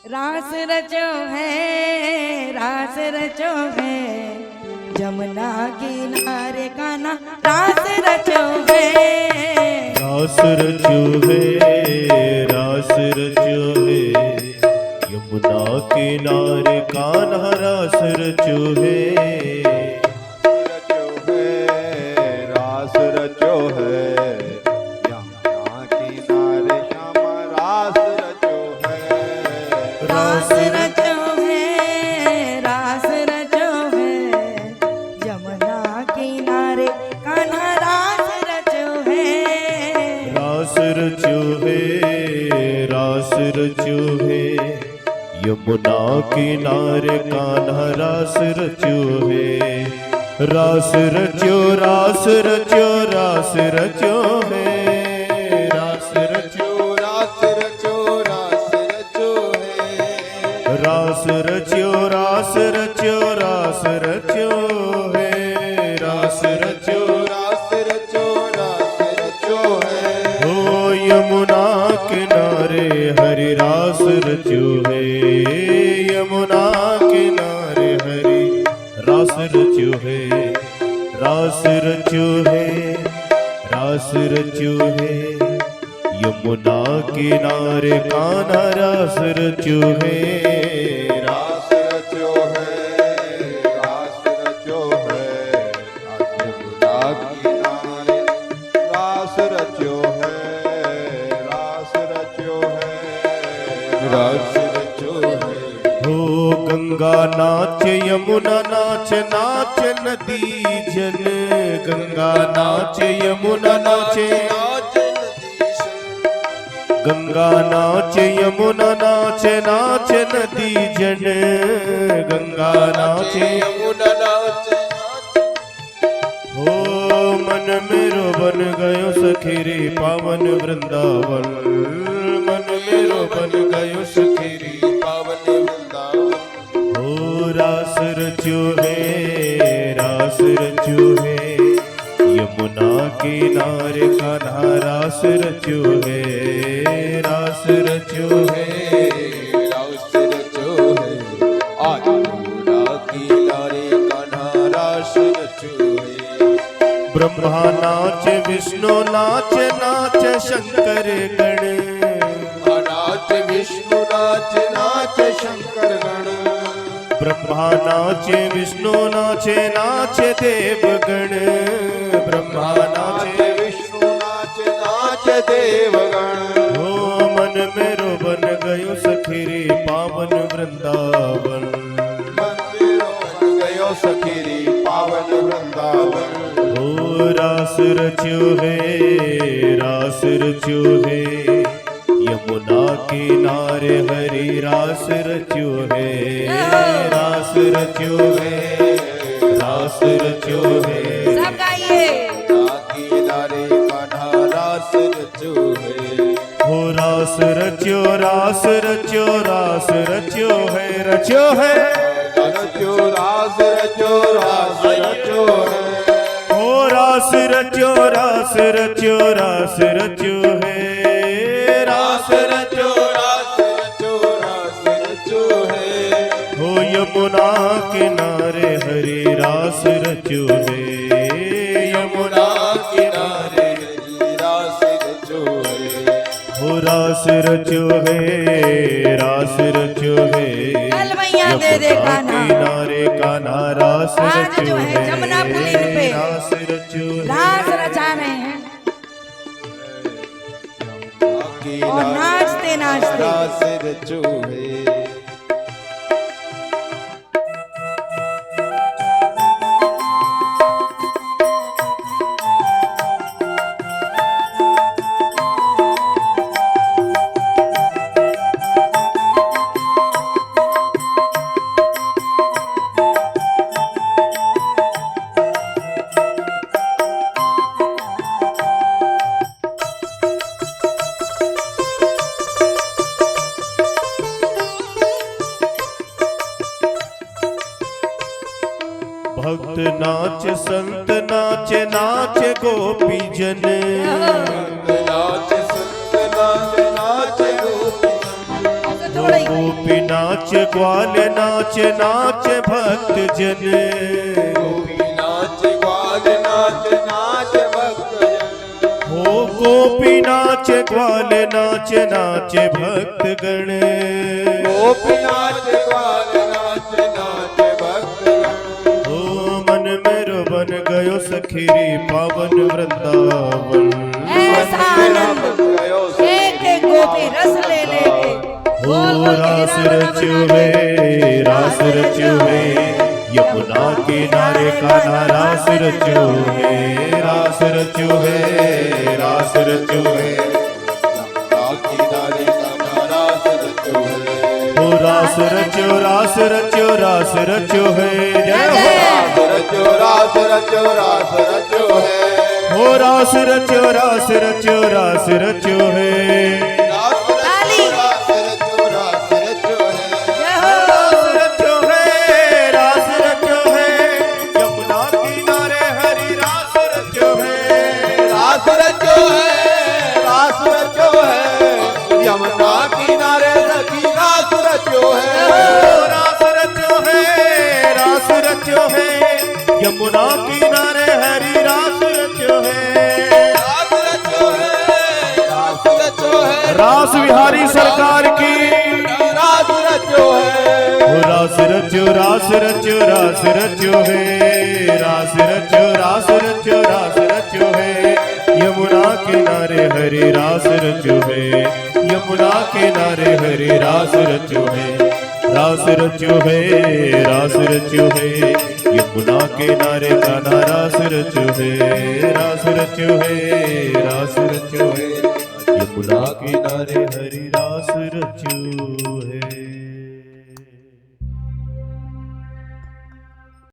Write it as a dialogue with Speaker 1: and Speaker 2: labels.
Speaker 1: रास रचो है, रास रचो है, जमुना किनारे कान्हा रास रचो है।
Speaker 2: रास रचो है, रास रचो है, यमुना किनारे कान्हा रास रचो है।
Speaker 3: रास रचो है, यमुना किनारे श्यामा रास रचो है।
Speaker 1: रास रचो है, रास रचो है, जमुना किनारे कान्हा रास रचो है।
Speaker 2: रास रचो है, रास रचो है, यमुना किनारे कान्हा रास रचो है। रास रचो, रास रचो, रास रचो है, रास रचो,
Speaker 3: रास रचो, रास रचो है।
Speaker 2: रास रचो, रास रचो, रास रचो है, रास रचो,
Speaker 3: रास रचो, रास रचो है।
Speaker 2: ओ यमुना किनारे हरि रास रचो है, यमुना किनारे हरि रास रचो है। रास रचो है, रास रचो है, यमुना किनारे कान्हा रास रचो है।
Speaker 3: रास रचो है, रास रचो है, यमुना किनारे रास रचो है। रास रचो है, रास रचो है।
Speaker 2: हो गंगा नाच यमुना नाच, नाच नदी जन, गंगा नाच यमुना नाचे, गंगा नाच यमुना नाच, नाच नदी जन, गंगा नाच
Speaker 3: यमुना नाच।
Speaker 2: हो मन मेरो बन गयो सखीरी पावन वृंदावन, मन मेरो बन गयो सखीरी
Speaker 3: पावन वृंदावन।
Speaker 2: हो रास रचो है, रास रचो है, यमुना किनारे कान्हा रास रचो है। रास रचो है,
Speaker 3: रास रचो है, यमुना किनारे कान्हा रास रचो है।
Speaker 2: ब्रह्मा नाच विष्णु नाच, नाच शंकर गण,
Speaker 3: नाच विष्णु नाच, नाच शंकर गण।
Speaker 2: ब्रह्मा नाचे विष्णु नाचे, नाच देवगण, ब्रह्मा नाचे
Speaker 3: विष्णु नाच, नाच देवगण।
Speaker 2: हो मन मेरो बन गयो सखीरी पावन वृंदावन,
Speaker 3: मंदिरों बन गयो सखीरी पावन वृंदावन।
Speaker 2: हो रास रचो है, रास रचो है, यमुना किनारे हरि रास रचो है। रास रचो है, रास रचो है,
Speaker 1: सब गाइए।
Speaker 3: किनारे कान्हा रास रचो है।
Speaker 2: हो रास रचो, रास रचो, रास रचो है, रचो है,
Speaker 3: रचो रास रचो, रास रचो है।
Speaker 2: हो रास रचो, रास रचो, रास रचो है। रास रचो,
Speaker 3: रास रचो, रास रचो है।
Speaker 2: हो यमुना किनारे हरि रास रचो है, यमुना
Speaker 3: किनारे रास रचो है।
Speaker 2: हो रास रचो है, रास रचो है,
Speaker 1: चल भैया दे दे
Speaker 2: यमुना
Speaker 1: कान्हा।
Speaker 2: किनारे कान्हा रास
Speaker 1: आज
Speaker 2: रचो
Speaker 1: जो है जमुना पुलिन पे
Speaker 2: है। रास रचो है,
Speaker 1: रास रचा रहे हैं और नाचते नाचते
Speaker 3: रास रचो है।
Speaker 2: भक्त नाच संत नाच, नाच गोपी जन,
Speaker 3: नाच संत नाच, नाच गोपी।
Speaker 2: हो
Speaker 1: थोड़ी
Speaker 2: गोपी नाच ग्वाल नाच नाच भक्त जन
Speaker 3: गोपी नाच ग्वाल नाच नाच भक्त जन
Speaker 2: हो गोपी नाच ग्वाल नाच नाच भक्त गण
Speaker 3: गोपी नाच ग्वाल नाच नाच भक्त जन
Speaker 2: हो मन मेरो बन गयो सखीरी पावन वृंदावन
Speaker 1: ऐसा आनंद एक एक गोपी रस ले लेके
Speaker 2: हो रास रचुवे रास रचुवे यमुना किनारे कान्हा रास रचुवे रास रचुवे रास रचुवे
Speaker 3: किनारे कान्हा रास रचुवे
Speaker 2: हो रास रचो रास रचो रास रचो है जय हो
Speaker 3: रास रचो रास रचो है
Speaker 2: हो रास रचो रास रचो रास रचो है
Speaker 1: ताली
Speaker 3: रास रचो है
Speaker 1: जय हो
Speaker 2: रास रचो है रास रचो है यमुना किनारे हरि रास रचो है
Speaker 3: रास रचो है यमुना किनारे सखी रास रचो है
Speaker 2: रास रचो है रास रचो है यमुना किनारे हरि रास रचो है
Speaker 3: रास रचो है रास रचो है
Speaker 2: रास बिहारी सरकार की
Speaker 3: रास रचो है
Speaker 2: हो रास रचो रास रचो रास रचो है रास रचो रास रचो रास रचो है यमुना किनारे हरि रास रचो है यमुना किनारे हरि रास रचो है रास रचो है रास रचो है यमुना किनारे कान्हा रास रचो है रास रचो है रास रचो है यमुना किनारे हरि रास रचो है।